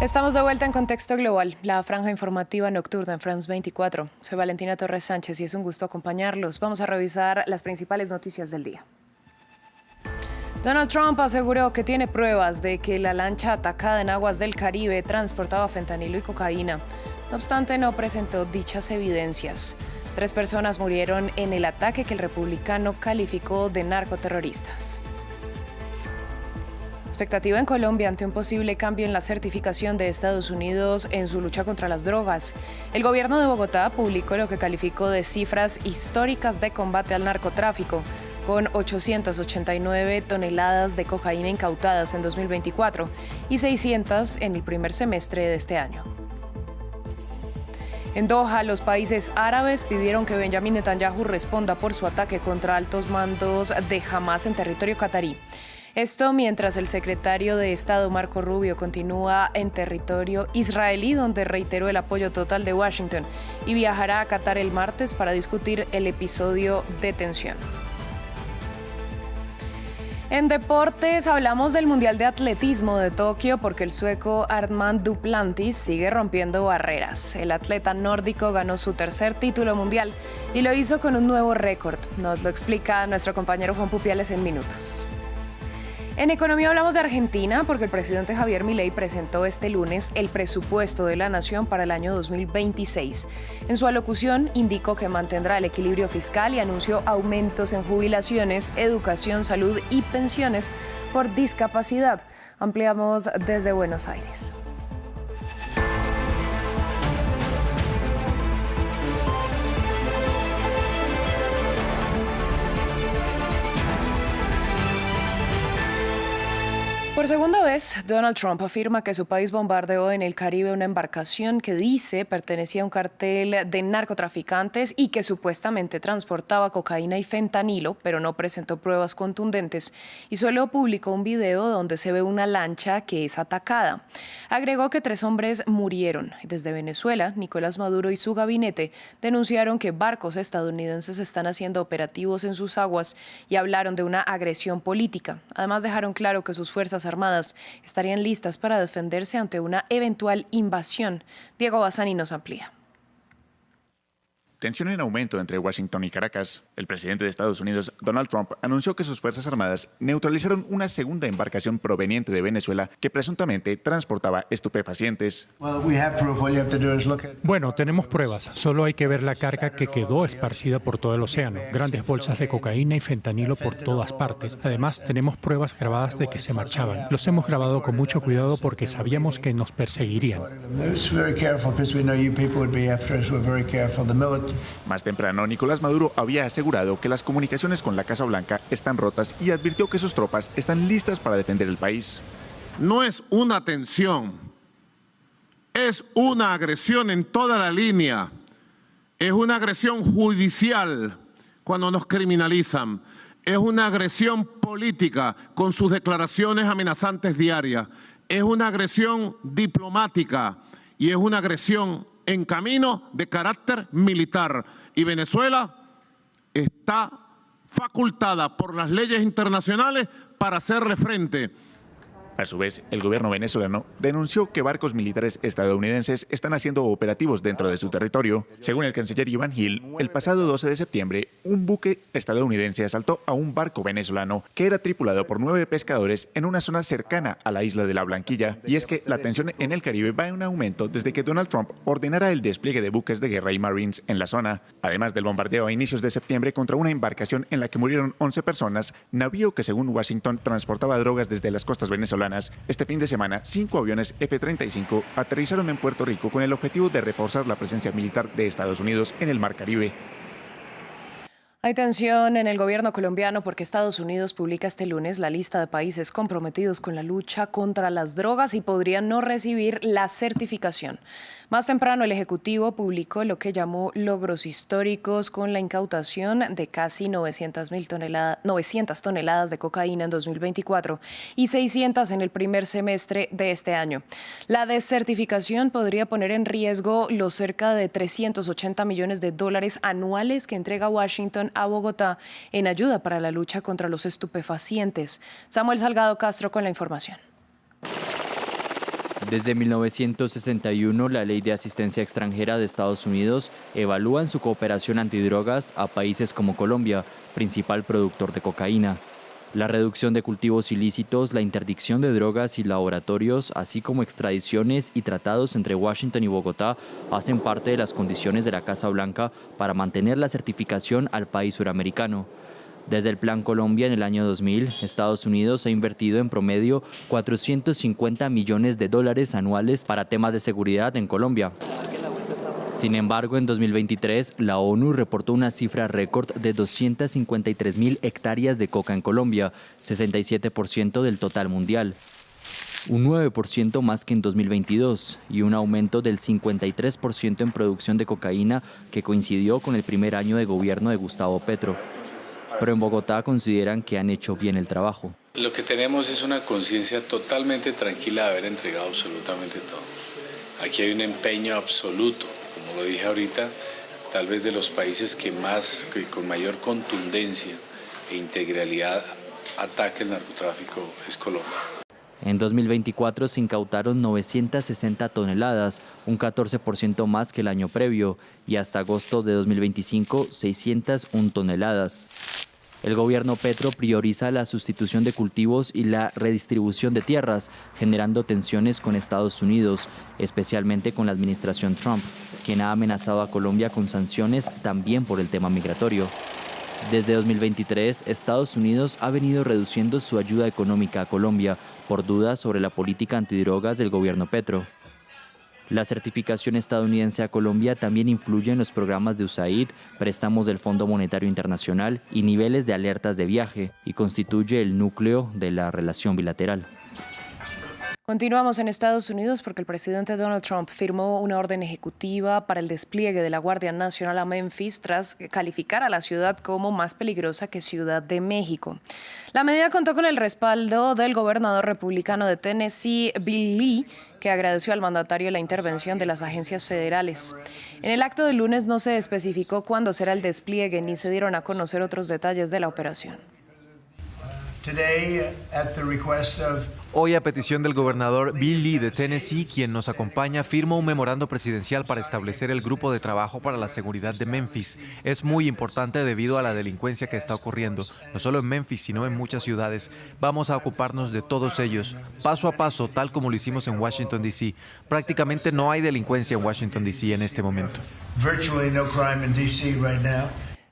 Estamos de vuelta en Contexto Global, la franja informativa nocturna en France 24. Soy Valentina Torres Sánchez y es un gusto acompañarlos. Vamos a revisar las principales noticias del día. Donald Trump aseguró que tiene pruebas de que la lancha atacada en aguas del Caribe transportaba fentanilo y cocaína. No obstante, no presentó dichas evidencias. 3 personas murieron en el ataque que el republicano calificó de narcoterroristas. Expectativa en Colombia ante un posible cambio en la certificación de Estados Unidos en su lucha contra las drogas. El gobierno de Bogotá publicó lo que calificó de cifras históricas de combate al narcotráfico, con 889 toneladas de cocaína incautadas en 2024 y 600 en el primer semestre de este año. En Doha, los países árabes pidieron que Benjamin Netanyahu responda por su ataque contra altos mandos de Hamás en territorio catarí. Esto mientras el secretario de Estado Marco Rubio continúa en territorio israelí, donde reiteró el apoyo total de Washington y viajará a Qatar el martes para discutir el episodio de tensión. En deportes hablamos del Mundial de Atletismo de Tokio porque el sueco Armand Duplantis sigue rompiendo barreras. El atleta nórdico ganó su 3er título mundial y lo hizo con un nuevo récord. Nos lo explica nuestro compañero Juan Pupiales en minutos. En economía hablamos de Argentina porque el presidente Javier Milei presentó este lunes el presupuesto de la nación para el año 2026. En su alocución indicó que mantendrá el equilibrio fiscal y anunció aumentos en jubilaciones, educación, salud y pensiones por discapacidad. Ampliamos desde Buenos Aires. Por segunda vez, Donald Trump afirma que su país bombardeó en el Caribe una embarcación que dice pertenecía a un cartel de narcotraficantes y que supuestamente transportaba cocaína y fentanilo, pero no presentó pruebas contundentes y solo publicó un video donde se ve una lancha que es atacada. Agregó que 3 hombres murieron. Desde Venezuela, Nicolás Maduro y su gabinete denunciaron que barcos estadounidenses están haciendo operativos en sus aguas y hablaron de una agresión política. Además, dejaron claro que sus fuerzas armadas estarían listas para defenderse ante una eventual invasión. Diego Bassani nos amplía. Tensión en aumento entre Washington y Caracas. El presidente de Estados Unidos, Donald Trump, anunció que sus Fuerzas Armadas neutralizaron una segunda embarcación proveniente de Venezuela que presuntamente transportaba estupefacientes. Bueno, tenemos pruebas. Solo hay que ver la carga que quedó esparcida por todo el océano. Grandes bolsas de cocaína y fentanilo por todas partes. Además, tenemos pruebas grabadas de que se marchaban. Los hemos grabado con mucho cuidado porque sabíamos que nos perseguirían. Más temprano, Nicolás Maduro había asegurado que las comunicaciones con la Casa Blanca están rotas y advirtió que sus tropas están listas para defender el país. No es una tensión, es una agresión en toda la línea, es una agresión judicial cuando nos criminalizan, es una agresión política con sus declaraciones amenazantes diarias, es una agresión diplomática y es una agresión en camino de carácter militar. Y Venezuela está facultada por las leyes internacionales para hacerle frente. A su vez, el gobierno venezolano denunció que barcos militares estadounidenses están haciendo operativos dentro de su territorio. Según el canciller Iván Gil, el pasado 12 de septiembre, un buque estadounidense asaltó a un barco venezolano que era tripulado por 9 pescadores en una zona cercana a la isla de La Blanquilla. Y es que la tensión en el Caribe va en aumento desde que Donald Trump ordenara el despliegue de buques de guerra y Marines en la zona. Además del bombardeo a inicios de septiembre contra una embarcación en la que murieron 11 personas, navío que según Washington transportaba drogas desde las costas venezolanas. Este fin de semana, 5 aviones F-35 aterrizaron en Puerto Rico con el objetivo de reforzar la presencia militar de Estados Unidos en el Mar Caribe. Hay tensión en el gobierno colombiano porque Estados Unidos publica este lunes la lista de países comprometidos con la lucha contra las drogas y podrían no recibir la certificación. Más temprano, el Ejecutivo publicó lo que llamó logros históricos con la incautación de casi 900 toneladas de cocaína en 2024 y 600 en el primer semestre de este año. La desertificación podría poner en riesgo los cerca de 380 millones de dólares anuales que entrega Washington a Bogotá en ayuda para la lucha contra los estupefacientes. Samuel Salgado Castro con la información. Desde 1961, la Ley de Asistencia Extranjera de Estados Unidos evalúa en su cooperación antidrogas a países como Colombia, principal productor de cocaína. La reducción de cultivos ilícitos, la interdicción de drogas y laboratorios, así como extradiciones y tratados entre Washington y Bogotá, hacen parte de las condiciones de la Casa Blanca para mantener la certificación al país suramericano. Desde el Plan Colombia en el año 2000, Estados Unidos ha invertido en promedio $450 millones anuales para temas de seguridad en Colombia. Sin embargo, en 2023, la ONU reportó una cifra récord de 253.000 hectáreas de coca en Colombia, 67% del total mundial. Un 9% más que en 2022 y un aumento del 53% en producción de cocaína que coincidió con el primer año de gobierno de Gustavo Petro. Pero en Bogotá consideran que han hecho bien el trabajo. Lo que tenemos es una conciencia totalmente tranquila de haber entregado absolutamente todo. Aquí hay un empeño absoluto, como lo dije ahorita, tal vez de los países que con mayor contundencia e integralidad ataca el narcotráfico es Colombia. En 2024 se incautaron 960 toneladas, un 14% más que el año previo, y hasta agosto de 2025, 601 toneladas. El gobierno Petro prioriza la sustitución de cultivos y la redistribución de tierras, generando tensiones con Estados Unidos, especialmente con la administración Trump, quien ha amenazado a Colombia con sanciones también por el tema migratorio. Desde 2023, Estados Unidos ha venido reduciendo su ayuda económica a Colombia por dudas sobre la política antidrogas del gobierno Petro. La certificación estadounidense a Colombia también influye en los programas de USAID, préstamos del Fondo Monetario Internacional y niveles de alertas de viaje, y constituye el núcleo de la relación bilateral. Continuamos en Estados Unidos porque el presidente Donald Trump firmó una orden ejecutiva para el despliegue de la Guardia Nacional a Memphis tras calificar a la ciudad como más peligrosa que Ciudad de México. La medida contó con el respaldo del gobernador republicano de Tennessee, Bill Lee, que agradeció al mandatario la intervención de las agencias federales. En el acto del lunes no se especificó cuándo será el despliegue ni se dieron a conocer otros detalles de la operación. Hoy, a petición del gobernador Bill Lee de Tennessee, quien nos acompaña, firma un memorando presidencial para establecer el grupo de trabajo para la seguridad de Memphis. Es muy importante debido a la delincuencia que está ocurriendo, no solo en Memphis, sino en muchas ciudades. Vamos a ocuparnos de todos ellos, paso a paso, tal como lo hicimos en Washington, D.C. Prácticamente no hay delincuencia en Washington, D.C. en este momento.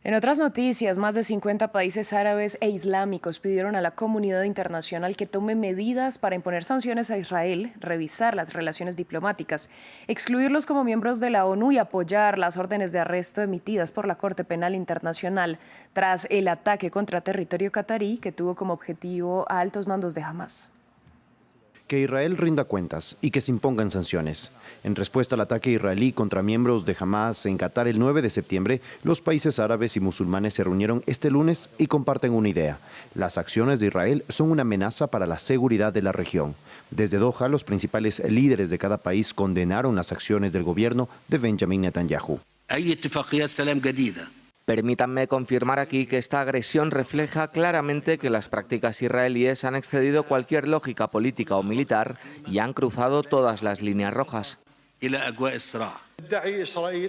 En otras noticias, más de 50 países árabes e islámicos pidieron a la comunidad internacional que tome medidas para imponer sanciones a Israel, revisar las relaciones diplomáticas, excluirlos como miembros de la ONU y apoyar las órdenes de arresto emitidas por la Corte Penal Internacional tras el ataque contra territorio catarí que tuvo como objetivo a altos mandos de Hamás. Que Israel rinda cuentas y que se impongan sanciones. En respuesta al ataque israelí contra miembros de Hamás en Qatar el 9 de septiembre, los países árabes y musulmanes se reunieron este lunes y comparten una idea. Las acciones de Israel son una amenaza para la seguridad de la región. Desde Doha, los principales líderes de cada país condenaron las acciones del gobierno de Benjamin Netanyahu. Permítanme confirmar aquí que esta agresión refleja claramente que las prácticas israelíes han excedido cualquier lógica política o militar y han cruzado todas las líneas rojas.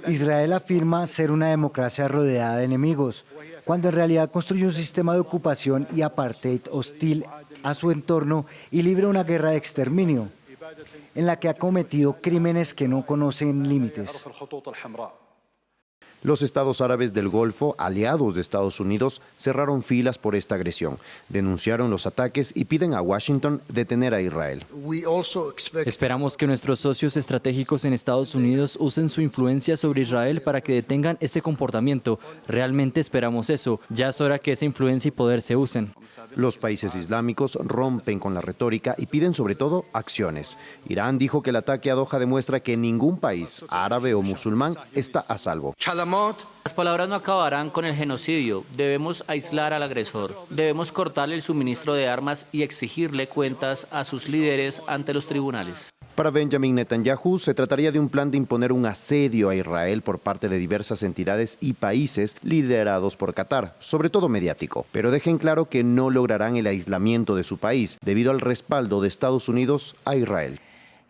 Israel afirma ser una democracia rodeada de enemigos, cuando en realidad construye un sistema de ocupación y apartheid hostil a su entorno y libra una guerra de exterminio, en la que ha cometido crímenes que no conocen límites. Los estados árabes del Golfo, aliados de Estados Unidos, cerraron filas por esta agresión, denunciaron los ataques y piden a Washington detener a Israel. Esperamos que nuestros socios estratégicos en Estados Unidos usen su influencia sobre Israel para que detengan este comportamiento. Realmente esperamos eso. Ya es hora que esa influencia y poder se usen. Los países islámicos rompen con la retórica y piden sobre todo acciones. Irán dijo que el ataque a Doha demuestra que ningún país, árabe o musulmán, está a salvo. Las palabras no acabarán con el genocidio. Debemos aislar al agresor. Debemos cortarle el suministro de armas y exigirle cuentas a sus líderes ante los tribunales. Para Benjamin Netanyahu, se trataría de un plan de imponer un asedio a Israel por parte de diversas entidades y países liderados por Qatar, sobre todo mediático. Pero dejen claro que no lograrán el aislamiento de su país debido al respaldo de Estados Unidos a Israel.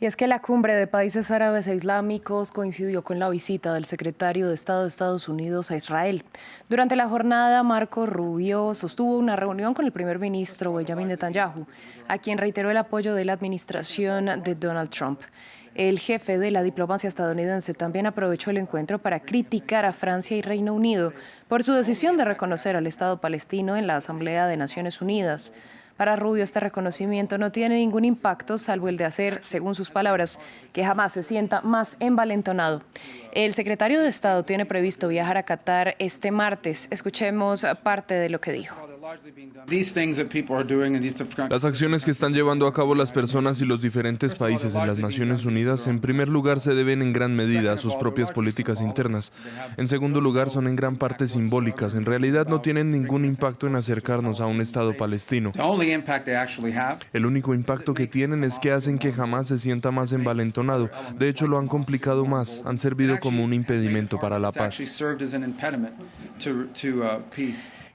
Y es que la cumbre de países árabes e islámicos coincidió con la visita del secretario de Estado de Estados Unidos a Israel. Durante la jornada, Marco Rubio sostuvo una reunión con el primer ministro Benjamin Netanyahu, a quien reiteró el apoyo de la administración de Donald Trump. El jefe de la diplomacia estadounidense también aprovechó el encuentro para criticar a Francia y Reino Unido por su decisión de reconocer al Estado palestino en la Asamblea de Naciones Unidas. Para Rubio, este reconocimiento no tiene ningún impacto, salvo el de hacer, según sus palabras, que Hamás se sienta más envalentonado. El secretario de Estado tiene previsto viajar a Qatar este martes. Escuchemos parte de lo que dijo. Las acciones que están llevando a cabo las personas y los diferentes países en las Naciones Unidas, en primer lugar, se deben en gran medida a sus propias políticas internas. En segundo lugar, son en gran parte simbólicas. En realidad no tienen ningún impacto en acercarnos a un Estado palestino. El único impacto que tienen es que hacen que Hamás se sienta más envalentonado. De hecho, lo han complicado más. Han servido como un impedimento para la paz.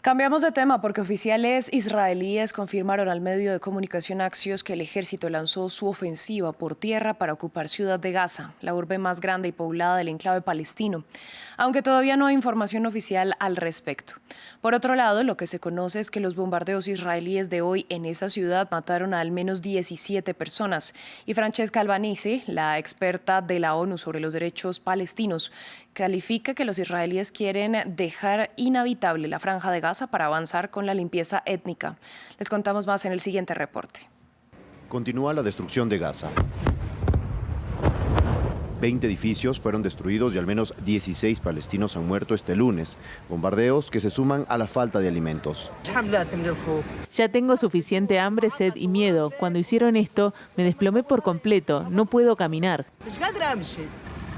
Cambiamos de tema porque oficiales israelíes confirmaron al medio de comunicación Axios que el ejército lanzó su ofensiva por tierra para ocupar Ciudad de Gaza, la urbe más grande y poblada del enclave palestino, aunque todavía no hay información oficial al respecto. Por otro lado, lo que se conoce es que los bombardeos israelíes de hoy en esa ciudad mataron a al menos 17 personas. Y Francesca Albanese, la experta de la ONU sobre los derechos palestinos, califica que los israelíes quieren dejar inhabitable la franja de Gaza para avanzar con la limpieza étnica. Les contamos más en el siguiente reporte. Continúa la destrucción de Gaza. 20 edificios fueron destruidos y al menos 16 palestinos han muerto este lunes. Bombardeos que se suman a la falta de alimentos. Ya tengo suficiente hambre, sed y miedo. Cuando hicieron esto, me desplomé por completo. No puedo caminar.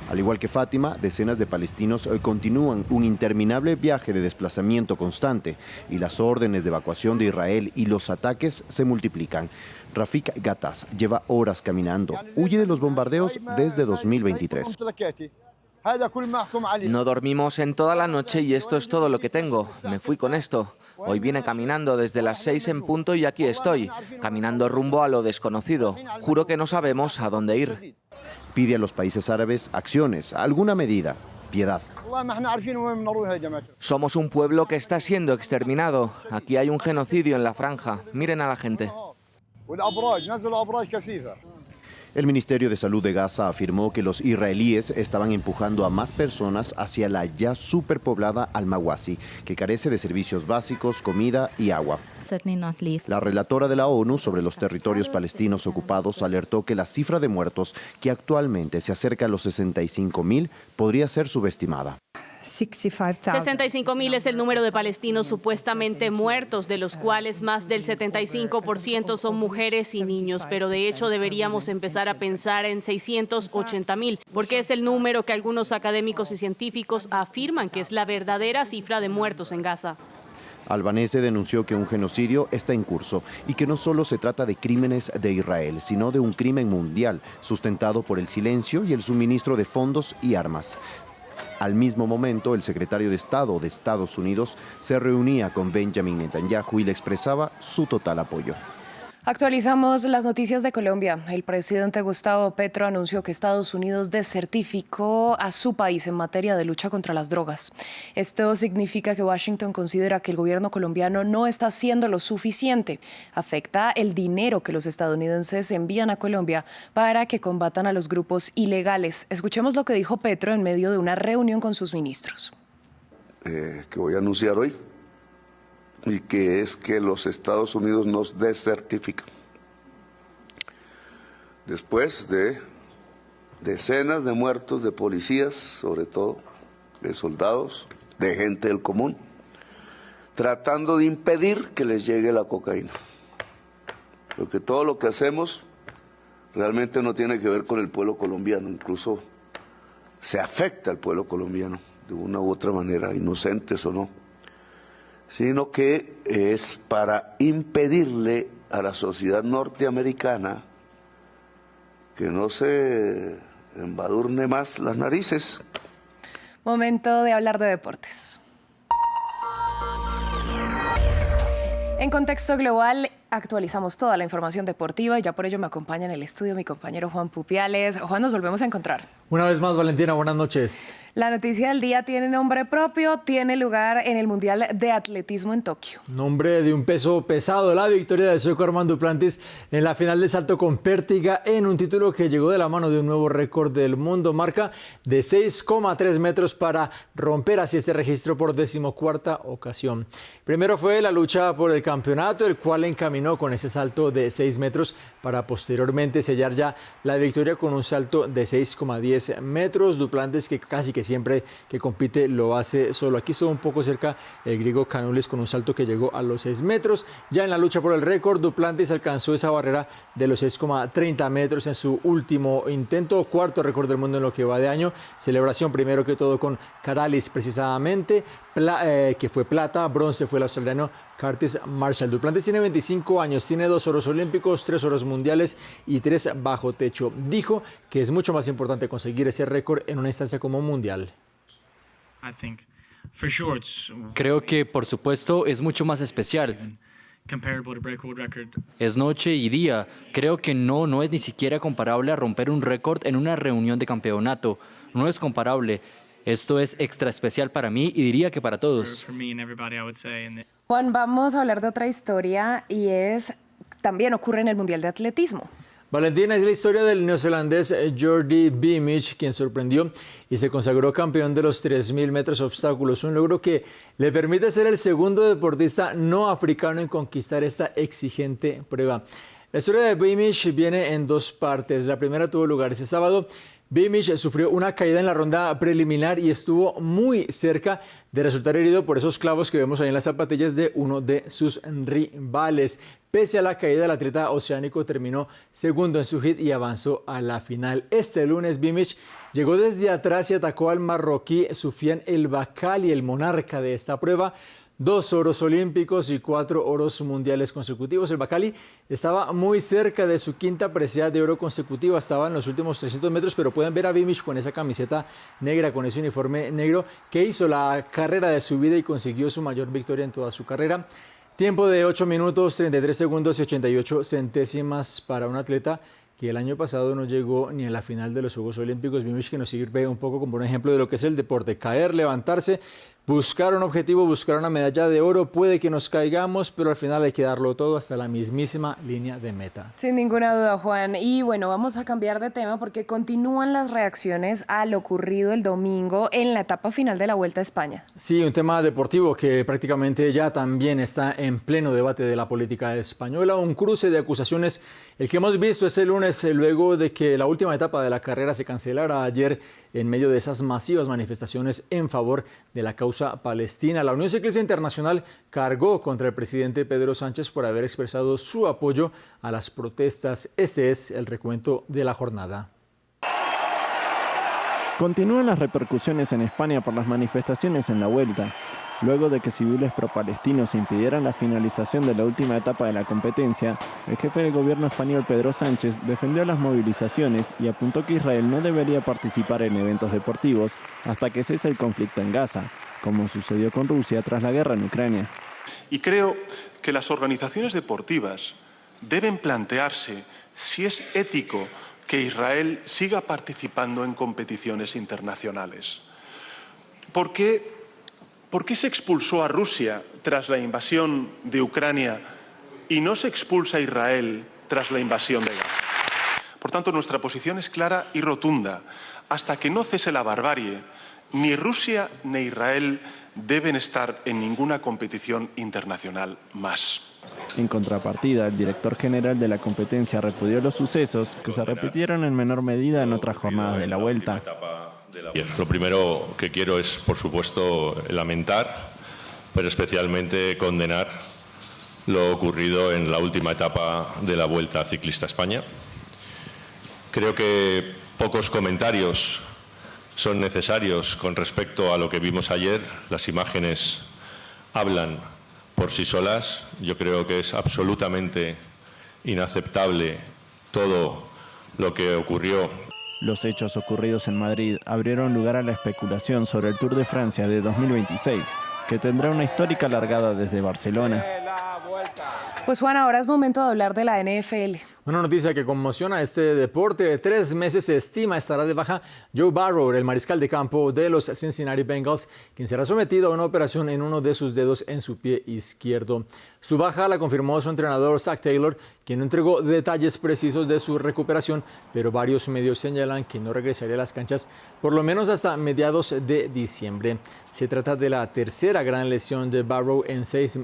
Al igual que Fátima, decenas de palestinos hoy continúan un interminable viaje de desplazamiento constante y las órdenes de evacuación de Israel y los ataques se multiplican. Rafik Gattas lleva horas caminando, huye de los bombardeos desde 2023. No dormimos en toda la noche y esto es todo lo que tengo. Me fui con esto. Hoy vine caminando desde las 6 en punto y aquí estoy, caminando rumbo a lo desconocido. Juro que no sabemos a dónde ir. Pide a los países árabes acciones, alguna medida, piedad. Somos un pueblo que está siendo exterminado. Aquí hay un genocidio en la franja. Miren a la gente. El Ministerio de Salud de Gaza afirmó que los israelíes estaban empujando a más personas hacia la ya superpoblada Al-Mawasi, que carece de servicios básicos, comida y agua. La relatora de la ONU sobre los territorios palestinos ocupados alertó que la cifra de muertos, que actualmente se acerca a los 65.000, podría ser subestimada. 65.000 es el número de palestinos supuestamente muertos, de los cuales más del 75% son mujeres y niños, pero de hecho deberíamos empezar a pensar en 680.000, porque es el número que algunos académicos y científicos afirman que es la verdadera cifra de muertos en Gaza. Albanese denunció que un genocidio está en curso y que no solo se trata de crímenes de Israel, sino de un crimen mundial sustentado por el silencio y el suministro de fondos y armas. Al mismo momento, el secretario de Estado de Estados Unidos se reunía con Benjamin Netanyahu y le expresaba su total apoyo. Actualizamos las noticias de Colombia. El presidente Gustavo Petro anunció que Estados Unidos desertificó a su país en materia de lucha contra las drogas. Esto significa que Washington considera que el gobierno colombiano no está haciendo lo suficiente. Afecta el dinero que los estadounidenses envían a Colombia para que combatan a los grupos ilegales. Escuchemos lo que dijo Petro en medio de una reunión con sus ministros. Que voy a anunciar hoy. Y que es que los Estados Unidos nos desertifican. Después de decenas de muertos de policías, sobre todo, de soldados, de gente del común, tratando de impedir que les llegue la cocaína. Porque todo lo que hacemos realmente no tiene que ver con el pueblo colombiano, incluso se afecta al pueblo colombiano de una u otra manera, inocentes o no, sino que es para impedirle a la sociedad norteamericana que no se embadurne más las narices. Momento de hablar de deportes. En contexto global, actualizamos toda la información deportiva y ya por ello me acompaña en el estudio mi compañero Juan Pupiales. Juan, nos volvemos a encontrar. Una vez más, Valentina, buenas noches. La noticia del día tiene nombre propio, tiene lugar en el Mundial de Atletismo en Tokio. Nombre de un peso pesado, la victoria del sueco Armand Duplantis en la final del salto con pértiga en un título que llegó de la mano de un nuevo récord del mundo, marca de 6,3 metros para romper así este registro por 14ª ocasión. Primero fue la lucha por el campeonato, el cual encaminó con ese salto de 6 metros para posteriormente sellar ya la victoria con un salto de 6,10 metros. Duplantis, que casi que siempre que compite lo hace solo. Aquí estuvo un poco cerca el griego Canulis con un salto que llegó a los 6 metros. Ya en la lucha por el récord, Duplantis alcanzó esa barrera de los 6,30 metros en su último intento, cuarto récord del mundo en lo que va de año. Celebración primero que todo con Canulis precisamente, que fue plata, bronce fue el australiano Curtis Marshall. Duplantis tiene 25 años, tiene 2 oros olímpicos, 3 oros mundiales y 3 bajo techo. Dijo que es mucho más importante conseguir ese récord en una instancia como mundial. Creo que, por supuesto, es mucho más especial. Es noche y día. Creo que no es ni siquiera comparable a romper un récord en una reunión de campeonato. No es comparable. Esto es extra especial para mí y diría que para todos. Juan, vamos a hablar de otra historia y también ocurre en el Mundial de Atletismo. Valentina, es la historia del neozelandés Jordi Beamish, quien sorprendió y se consagró campeón de los 3.000 metros obstáculos, un logro que le permite ser el segundo deportista no africano en conquistar esta exigente prueba. La historia de Beamish viene en 2 partes. La primera tuvo lugar ese sábado. Beamish sufrió una caída en la ronda preliminar y estuvo muy cerca de resultar herido por esos clavos que vemos ahí en las zapatillas de uno de sus rivales. Pese a la caída, el atleta oceánico terminó segundo en su hit y avanzó a la final. Este lunes, Beamish llegó desde atrás y atacó al marroquí Soufiane El Bakkali, el monarca de esta prueba. 2 oros olímpicos y 4 oros mundiales consecutivos. El Bakkali estaba muy cerca de su quinta presea de oro consecutiva. Estaba en los últimos 300 metros, pero pueden ver a Beamish con esa camiseta negra, con ese uniforme negro, que hizo la carrera de su vida y consiguió su mayor victoria en toda su carrera. Tiempo de 8 minutos, 33 segundos y 88 centésimas para un atleta que el año pasado no llegó ni a la final de los Juegos Olímpicos. Beamish, que nos sirve un poco como un ejemplo de lo que es el deporte: caer, levantarse, buscar un objetivo, buscar una medalla de oro. Puede que nos caigamos, pero al final hay que darlo todo hasta la mismísima línea de meta. Sin ninguna duda, Juan. Y bueno, vamos a cambiar de tema porque continúan las reacciones a lo ocurrido el domingo en la etapa final de la Vuelta a España. Sí, un tema deportivo que prácticamente ya también está en pleno debate de la política española. Un cruce de acusaciones, el que hemos visto este lunes, luego de que la última etapa de la carrera se cancelara ayer en medio de esas masivas manifestaciones en favor de la causa palestina. La Unión Ciclista Internacional cargó contra el presidente Pedro Sánchez por haber expresado su apoyo a las protestas. Ese es el recuento de la jornada. Continúan las repercusiones en España por las manifestaciones en la Vuelta. Luego de que civiles pro-palestinos impidieran la finalización de la última etapa de la competencia, el jefe del gobierno español, Pedro Sánchez, defendió las movilizaciones y apuntó que Israel no debería participar en eventos deportivos hasta que cese el conflicto en Gaza, como sucedió con Rusia tras la guerra en Ucrania. Y creo que las organizaciones deportivas deben plantearse si es ético que Israel siga participando en competiciones internacionales. ¿Por qué se expulsó a Rusia tras la invasión de Ucrania y no se expulsa a Israel tras la invasión de Gaza? Por tanto, nuestra posición es clara y rotunda. Hasta que no cese la barbarie, ni Rusia ni Israel deben estar en ninguna competición internacional más. En contrapartida, el director general de la competencia repudió los sucesos que se repitieron en menor medida en otras jornadas de la Vuelta. Lo primero que quiero es, por supuesto, lamentar, pero especialmente condenar lo ocurrido en la última etapa de la Vuelta Ciclista a España. Creo que pocos comentarios son necesarios con respecto a lo que vimos ayer. Las imágenes hablan por sí solas. Yo creo que es absolutamente inaceptable todo lo que ocurrió. Los hechos ocurridos en Madrid abrieron lugar a la especulación sobre el Tour de Francia de 2026, que tendrá una histórica largada desde Barcelona. Pues Juan, ahora es momento de hablar de la NFL. Una noticia que conmociona este deporte. De 3 meses se estima estará de baja Joe Burrow, el mariscal de campo de los Cincinnati Bengals, quien será sometido a una operación en uno de sus dedos en su pie izquierdo. Su baja la confirmó su entrenador Zac Taylor, quien no entregó detalles precisos de su recuperación, pero varios medios señalan que no regresaría a las canchas por lo menos hasta mediados de diciembre. Se trata de la tercera gran lesión de Burrow en seis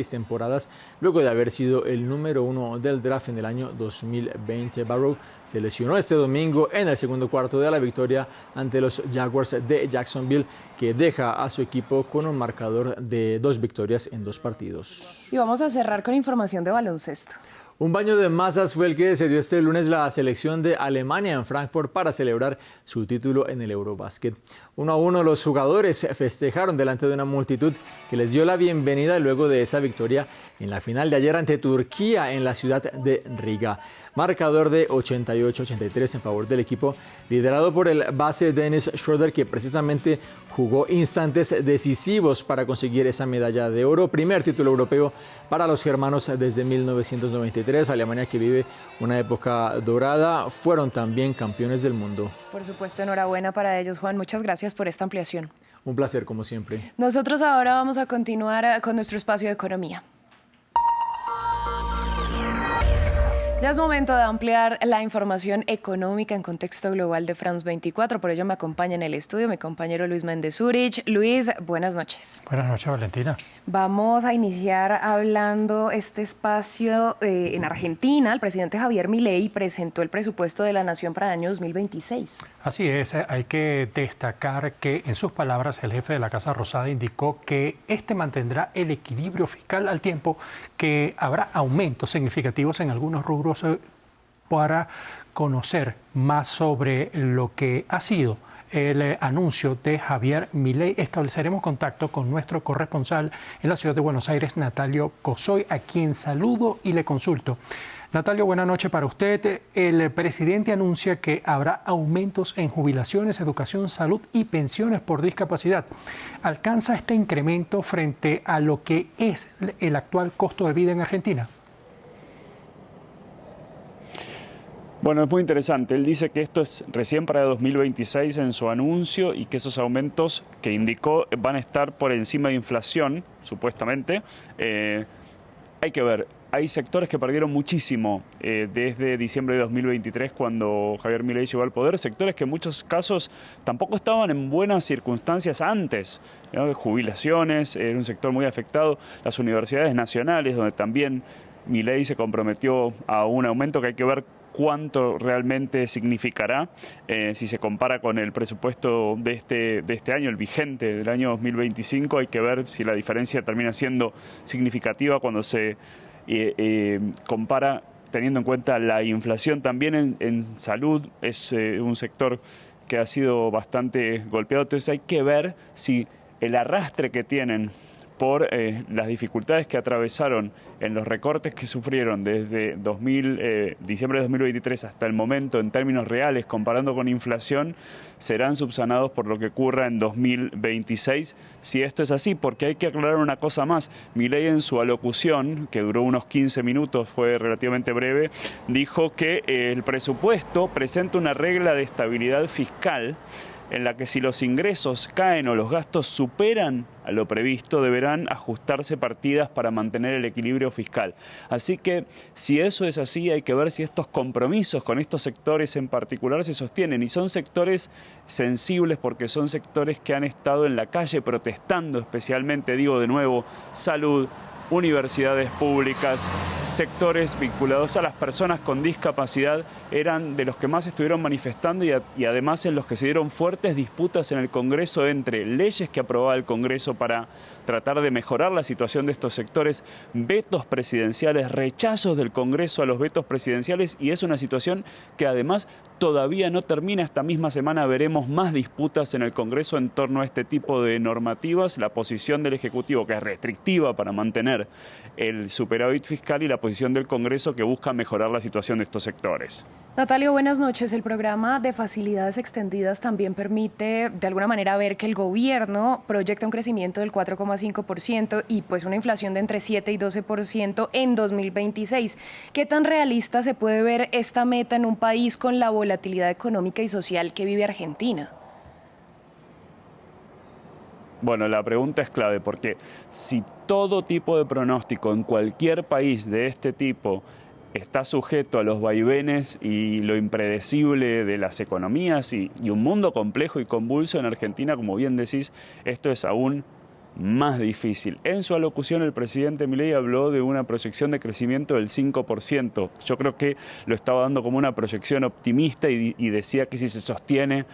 temporadas, luego de haber sido el número 1 del draft en el año 2020. Burrow se lesionó este domingo en el segundo cuarto de la victoria ante los Jaguars de Jacksonville, que deja a su equipo con un marcador de 2 victorias en 2 partidos. Y vamos a cerrar con información de baloncesto. Un baño de masas fue el que se dio este lunes la selección de Alemania en Frankfurt para celebrar su título en el Eurobasket. 1-1 los jugadores festejaron delante de una multitud que les dio la bienvenida luego de esa victoria en la final de ayer ante Turquía en la ciudad de Riga. Marcador de 88-83 en favor del equipo, liderado por el base Dennis Schroeder, que precisamente jugó instantes decisivos para conseguir esa medalla de oro. Primer título europeo para los germanos desde 1993. Alemania, que vive una época dorada, fueron también campeones del mundo. Por supuesto, enhorabuena para ellos, Juan. Muchas gracias por esta ampliación. Un placer, como siempre. Nosotros ahora vamos a continuar con nuestro espacio de economía. Ya es momento de ampliar la información económica en contexto global de France 24. Por ello me acompaña en el estudio mi compañero Luis Méndez Zurich. Luis, buenas noches. Buenas noches, Valentina. Vamos a iniciar hablando este espacio en Argentina. El presidente Javier Milei presentó el presupuesto de la Nación para el año 2026. Así es, hay que destacar que en sus palabras el jefe de la Casa Rosada indicó que este mantendrá el equilibrio fiscal al tiempo que habrá aumentos significativos en algunos rubros. Para conocer más sobre lo que ha sido el anuncio de Javier Milei, estableceremos contacto con nuestro corresponsal en la ciudad de Buenos Aires, Natalio Cosoy, a quien saludo y le consulto. Natalio, buena noche para usted. El presidente anuncia que habrá aumentos en jubilaciones, educación, salud y pensiones por discapacidad. ¿Alcanza este incremento frente a lo que es el actual costo de vida en Argentina? Bueno, es muy interesante. Él dice que esto es recién para 2026 en su anuncio y que esos aumentos que indicó van a estar por encima de inflación, supuestamente. Hay que ver, hay sectores que perdieron muchísimo desde diciembre de 2023 cuando Javier Milei llegó al poder, sectores que en muchos casos tampoco estaban en buenas circunstancias antes, ¿no? Jubilaciones, era un sector muy afectado, las universidades nacionales, donde también Milei se comprometió a un aumento que hay que ver cuánto realmente significará si se compara con el presupuesto de este año, el vigente del año 2025. Hay que ver si la diferencia termina siendo significativa cuando se compara teniendo en cuenta la inflación. También en salud es un sector que ha sido bastante golpeado, entonces hay que ver si el arrastre que tienen por las dificultades que atravesaron en los recortes que sufrieron desde diciembre de 2023 hasta el momento en términos reales, comparando con inflación, serán subsanados por lo que ocurra en 2026, si esto es así, porque hay que aclarar una cosa más. Milei en su alocución, que duró unos 15 minutos, fue relativamente breve, dijo que el presupuesto presenta una regla de estabilidad fiscal en la que si los ingresos caen o los gastos superan a lo previsto, deberán ajustarse partidas para mantener el equilibrio fiscal. Así que si eso es así, hay que ver si estos compromisos con estos sectores en particular se sostienen. Y son sectores sensibles porque son sectores que han estado en la calle protestando, especialmente, digo de nuevo, salud, universidades públicas, sectores vinculados a las personas con discapacidad eran de los que más estuvieron manifestando y además en los que se dieron fuertes disputas en el Congreso entre leyes que aprobaba el Congreso para tratar de mejorar la situación de estos sectores, vetos presidenciales, rechazos del Congreso a los vetos presidenciales, y es una situación que además todavía no termina. Esta misma semana veremos más disputas en el Congreso en torno a este tipo de normativas. La posición del Ejecutivo, que es restrictiva para mantener el superávit fiscal, y la posición del Congreso, que busca mejorar la situación de estos sectores. Natalio, buenas noches. El programa de facilidades extendidas también permite de alguna manera ver que el gobierno proyecta un crecimiento del 4,5% y pues una inflación de entre 7 y 12% en 2026. ¿Qué tan realista se puede ver esta meta en un país con la volatilidad económica y social que vive Argentina? Bueno, la pregunta es clave, porque si todo tipo de pronóstico en cualquier país de este tipo está sujeto a los vaivenes y lo impredecible de las economías y un mundo complejo y convulso, en Argentina, como bien decís, esto es aún más difícil. En su alocución, el presidente Milei habló de una proyección de crecimiento del 5%. Yo creo que lo estaba dando como una proyección optimista y decía que si se sostiene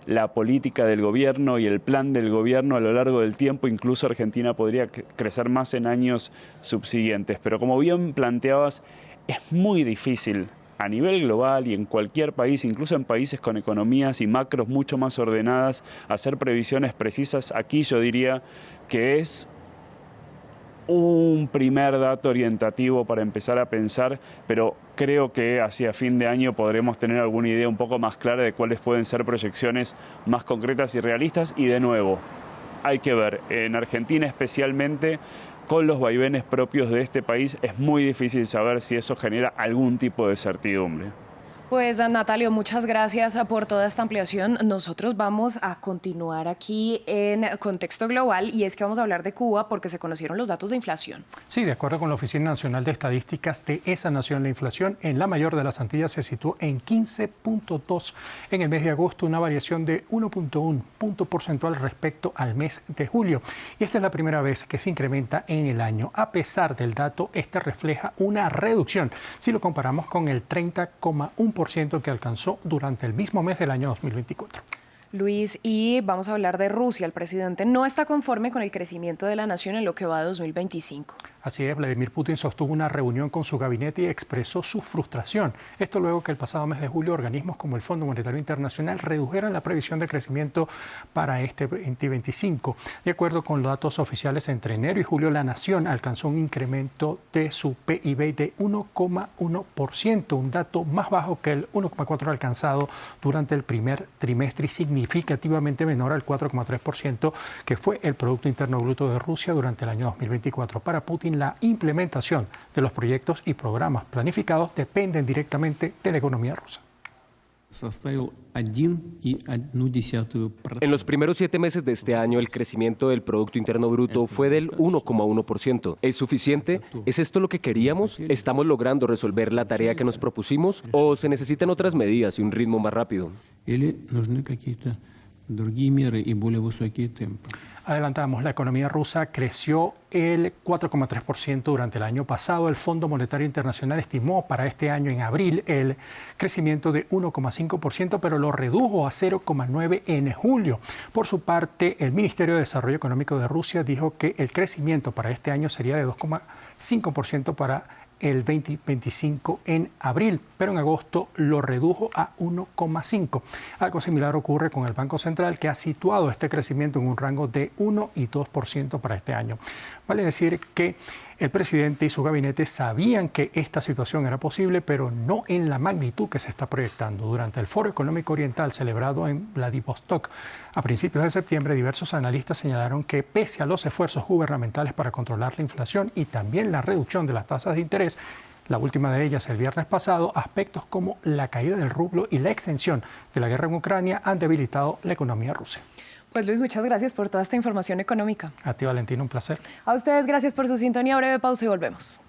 la política del gobierno y el plan del gobierno a lo largo del tiempo, incluso Argentina podría crecer más en años subsiguientes. Pero como bien planteabas, es muy difícil a nivel global y en cualquier país, incluso en países con economías y macros mucho más ordenadas, hacer previsiones precisas. Aquí yo diría que es un primer dato orientativo para empezar a pensar, pero creo que hacia fin de año podremos tener alguna idea un poco más clara de cuáles pueden ser proyecciones más concretas y realistas. Y de nuevo, hay que ver, en Argentina especialmente, con los vaivenes propios de este país, es muy difícil saber si eso genera algún tipo de certidumbre. Pues Natalio, muchas gracias por toda esta ampliación. Nosotros vamos a continuar aquí en Contexto Global, y es que vamos a hablar de Cuba porque se conocieron los datos de inflación. Sí, de acuerdo con la Oficina Nacional de Estadísticas de esa nación, la inflación en la mayor de las Antillas se situó en 15.2 en el mes de agosto, una variación de 1.1 punto porcentual respecto al mes de julio. Y esta es la primera vez que se incrementa en el año. A pesar del dato, este refleja una reducción si lo comparamos con el 30,1% que alcanzó durante el mismo mes del año 2024. Luis, y vamos a hablar de Rusia. El presidente no está conforme con el crecimiento de la nación en lo que va de 2025. Así es, Vladimir Putin sostuvo una reunión con su gabinete y expresó su frustración. Esto luego que el pasado mes de julio organismos como el Fondo Monetario Internacional redujeran la previsión de crecimiento para este 2025. De acuerdo con los datos oficiales, entre enero y julio la nación alcanzó un incremento de su PIB de 1,1%, un dato más bajo que el 1,4% alcanzado durante el primer trimestre y significativamente menor al 4,3% que fue el Producto Interno Bruto de Rusia durante el año 2024. Para Putin, la implementación de los proyectos y programas planificados dependen directamente de la economía rusa. En los primeros 7 meses de este año, el crecimiento del Producto Interno Bruto fue del 1,1%. ¿Es suficiente? ¿Es esto lo que queríamos? ¿Estamos logrando resolver la tarea que nos propusimos? ¿O se necesitan otras medidas y un ritmo más rápido? Adelantamos, la economía rusa creció el 4,3% durante el año pasado. El Fondo Monetario Internacional estimó para este año, en abril, el crecimiento de 1,5%, pero lo redujo a 0,9% en julio. Por su parte, el Ministerio de Desarrollo Económico de Rusia dijo que el crecimiento para este año sería de 2,5% para el 2025 en abril, pero en agosto lo redujo a 1,5%. Algo similar ocurre con el Banco Central, que ha situado este crecimiento en un rango de 1 y 2% para este año. Vale decir que el presidente y su gabinete sabían que esta situación era posible, pero no en la magnitud que se está proyectando. Durante el Foro Económico Oriental celebrado en Vladivostok a principios de septiembre, diversos analistas señalaron que pese a los esfuerzos gubernamentales para controlar la inflación y también la reducción de las tasas de interés, la última de ellas el viernes pasado, aspectos como la caída del rublo y la extensión de la guerra en Ucrania han debilitado la economía rusa. Pues Luis, muchas gracias por toda esta información económica. A ti, Valentina, un placer. A ustedes, gracias por su sintonía. Breve pausa y volvemos.